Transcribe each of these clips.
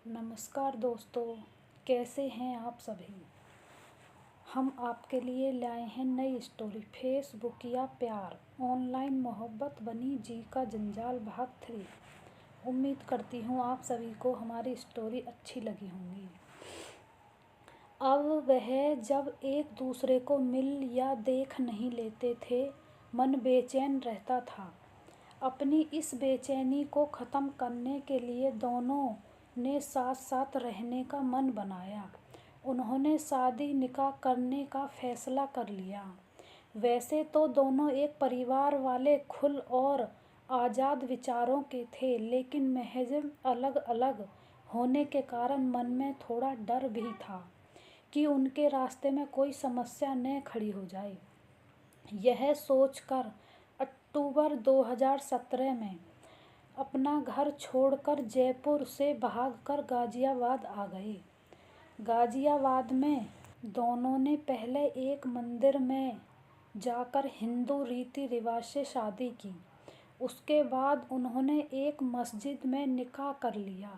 नमस्कार दोस्तों, कैसे हैं आप सभी। हम आपके लिए लाए हैं नई स्टोरी फेसबुक या प्यार ऑनलाइन मोहब्बत बनी जी का जंजाल भाग 3। उम्मीद करती हूँ आप सभी को हमारी स्टोरी अच्छी लगी होंगी। अब वह जब एक दूसरे को मिल या देख नहीं लेते थे, मन बेचैन रहता था। अपनी इस बेचैनी को ख़त्म करने के लिए दोनों ने साथ साथ रहने का मन बनाया। उन्होंने शादी निकाह करने का फैसला कर लिया। वैसे तो दोनों एक परिवार वाले, खुल और आज़ाद विचारों के थे, लेकिन महज अलग अलग होने के कारण मन में थोड़ा डर भी था कि उनके रास्ते में कोई समस्या न खड़ी हो जाए। यह सोचकर अक्टूबर 2017 में अपना घर छोड़कर जयपुर से भागकर गाज़ियाबाद आ गए। गाज़ियाबाद में दोनों ने पहले एक मंदिर में जाकर हिंदू रीति रिवाज से शादी की। उसके बाद उन्होंने एक मस्जिद में निकाह कर लिया।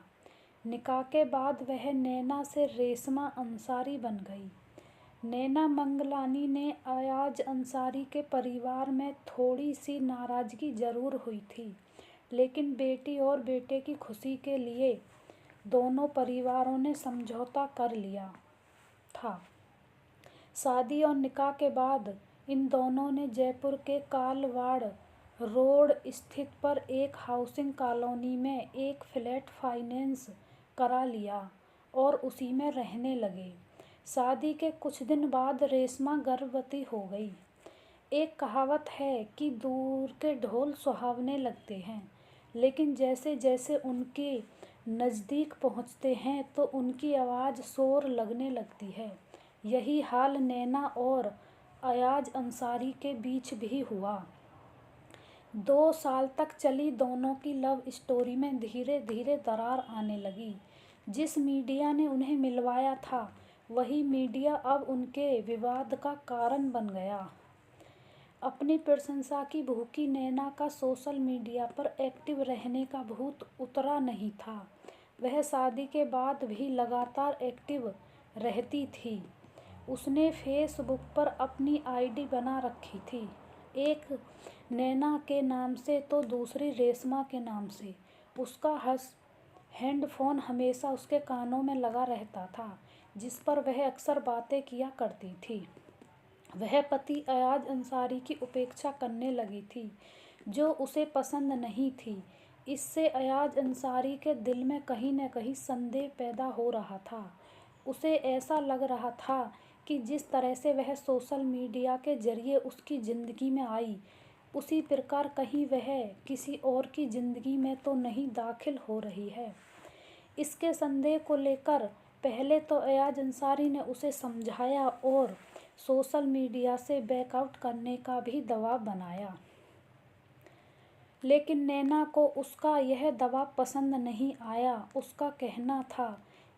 निकाह के बाद वह नैना से रेशमा अंसारी बन गई। नैना मंगलानी ने अयाज अंसारी के परिवार में थोड़ी सी नाराज़गी ज़रूर हुई थी, लेकिन बेटी और बेटे की खुशी के लिए दोनों परिवारों ने समझौता कर लिया था। शादी और निकाह के बाद इन दोनों ने जयपुर के कालवाड़ रोड स्थित पर एक हाउसिंग कॉलोनी में एक फ्लैट फाइनेंस करा लिया और उसी में रहने लगे। शादी के कुछ दिन बाद रेशमा गर्भवती हो गई। एक कहावत है कि दूर के ढोल सुहावने लगते हैं, लेकिन जैसे जैसे उनके नज़दीक पहुंचते हैं तो उनकी आवाज़ शोर लगने लगती है। यही हाल नैना और अयाज अंसारी के बीच भी हुआ। 2 साल तक चली दोनों की लव स्टोरी में धीरे धीरे दरार आने लगी। जिस मीडिया ने उन्हें मिलवाया था, वही मीडिया अब उनके विवाद का कारण बन गया। अपनी प्रशंसा की भूखी नैना का सोशल मीडिया पर एक्टिव रहने का भूत उतरा नहीं था। वह शादी के बाद भी लगातार एक्टिव रहती थी। उसने फेसबुक पर अपनी आईडी बना रखी थी, एक नैना के नाम से तो दूसरी रेशमा के नाम से। उसका हैंडफोन हमेशा उसके कानों में लगा रहता था, जिस पर वह अक्सर बातें किया करती थी। वह पति अयाज अंसारी की उपेक्षा करने लगी थी, जो उसे पसंद नहीं थी। इससे अयाज अंसारी के दिल में कहीं न कहीं संदेह पैदा हो रहा था। उसे ऐसा लग रहा था कि जिस तरह से वह सोशल मीडिया के जरिए उसकी ज़िंदगी में आई, उसी प्रकार कहीं वह किसी और की ज़िंदगी में तो नहीं दाखिल हो रही है। इसके संदेह को लेकर पहले तो अयाज अंसारी ने उसे समझाया और सोशल मीडिया से बैकआउट करने का भी दबाव बनाया, लेकिन नैना को उसका यह दबाव पसंद नहीं आया। उसका कहना था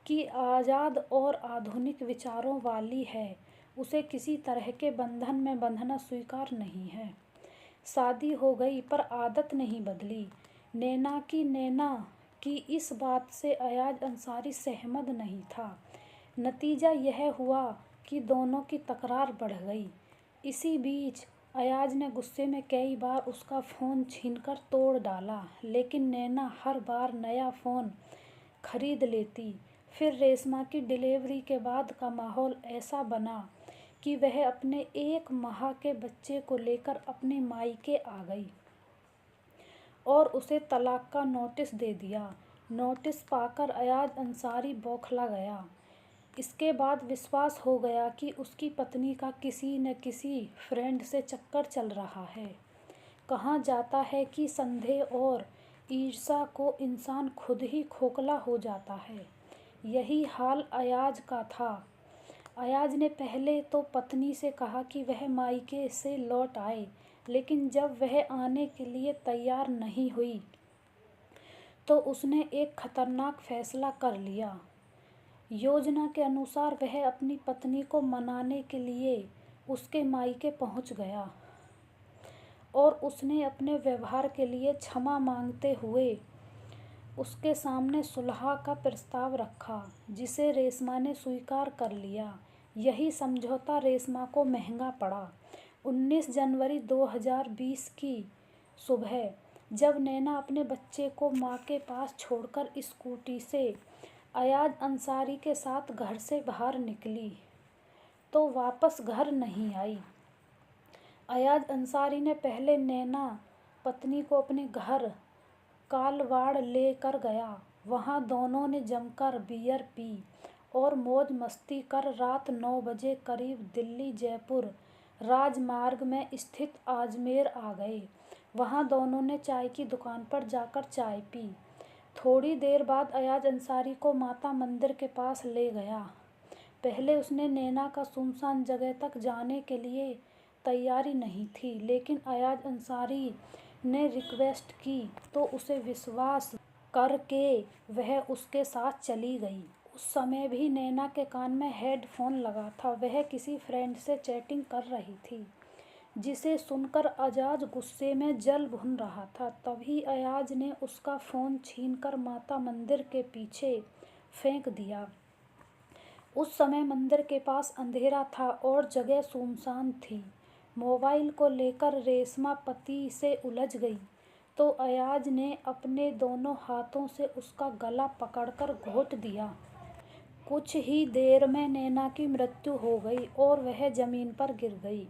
कि आज़ाद और आधुनिक विचारों वाली है, उसे किसी तरह के बंधन में बंधना स्वीकार नहीं है। शादी हो गई पर आदत नहीं बदली। नैना की इस बात से अयाज अंसारी सहमत नहीं था। नतीजा यह हुआ कि दोनों की तकरार बढ़ गई। इसी बीच अयाज ने गुस्से में कई बार उसका फ़ोन छीनकर तोड़ डाला, लेकिन नैना हर बार नया फ़ोन खरीद लेती। फिर रेशमा की डिलीवरी के बाद का माहौल ऐसा बना कि वह अपने 1 माह के बच्चे को लेकर अपने मायके आ गई और उसे तलाक का नोटिस दे दिया। नोटिस पाकर अयाज अंसारी बौखला गया। इसके बाद विश्वास हो गया कि उसकी पत्नी का किसी न किसी फ्रेंड से चक्कर चल रहा है। कहा जाता है कि संदेह और ईर्ष्या को इंसान खुद ही खोखला हो जाता है। यही हाल अयाज का था। अयाज ने पहले तो पत्नी से कहा कि वह मायके से लौट आए, लेकिन जब वह आने के लिए तैयार नहीं हुई तो उसने एक खतरनाक फैसला कर लिया। योजना के अनुसार वह अपनी पत्नी को मनाने के लिए उसके मायके पहुंच गया और उसने अपने व्यवहार के लिए क्षमा मांगते हुए उसके सामने सुलह का प्रस्ताव रखा, जिसे रेशमा ने स्वीकार कर लिया। यही समझौता रेशमा को महंगा पड़ा। 19 जनवरी 2020 की सुबह जब नैना अपने बच्चे को माँ के पास छोड़कर स्कूटी से अयाज अंसारी के साथ घर से बाहर निकली तो वापस घर नहीं आई। अयाज अंसारी ने पहले नैना पत्नी को अपने घर कालवाड़ ले कर गया। वहाँ दोनों ने जमकर बियर पी और मौज मस्ती कर रात 9 बजे करीब दिल्ली जयपुर राजमार्ग में स्थित आजमेर आ गए। वहाँ दोनों ने चाय की दुकान पर जाकर चाय पी। थोड़ी देर बाद अयाज अंसारी को माता मंदिर के पास ले गया। पहले उसने नैना का सुनसान जगह तक जाने के लिए तैयारी नहीं थी, लेकिन अयाज अंसारी ने रिक्वेस्ट की तो उसे विश्वास करके वह उसके साथ चली गई। उस समय भी नैना के कान में हेडफोन लगा था। वह किसी फ्रेंड से चैटिंग कर रही थी, जिसे सुनकर अयाज गुस्से में जल भुन रहा था। तभी अयाज ने उसका फ़ोन छीनकर माता मंदिर के पीछे फेंक दिया। उस समय मंदिर के पास अंधेरा था और जगह सुनसान थी। मोबाइल को लेकर रेशमा पति से उलझ गई तो अयाज ने अपने दोनों हाथों से उसका गला पकड़कर घोंट दिया। कुछ ही देर में नैना की मृत्यु हो गई और वह जमीन पर गिर गई।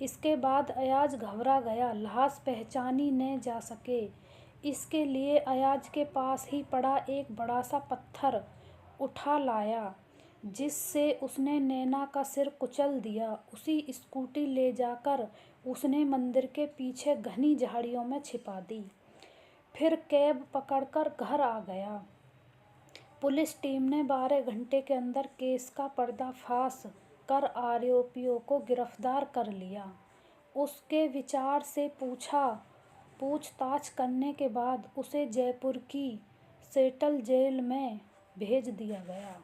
इसके बाद अयाज घबरा गया। लाश पहचानी न जा सके, इसके लिए अयाज के पास ही पड़ा एक बड़ा सा पत्थर उठा लाया, जिससे उसने नैना का सिर कुचल दिया। उसी स्कूटी ले जाकर उसने मंदिर के पीछे घनी झाड़ियों में छिपा दी। फिर कैब पकड़कर घर आ गया। पुलिस टीम ने 12 घंटे के अंदर केस का पर्दाफाश कर आरोपियों को गिरफ्तार कर लिया। उसके विचार से पूछताछ करने के बाद उसे जयपुर की सेंट्रल जेल में भेज दिया गया।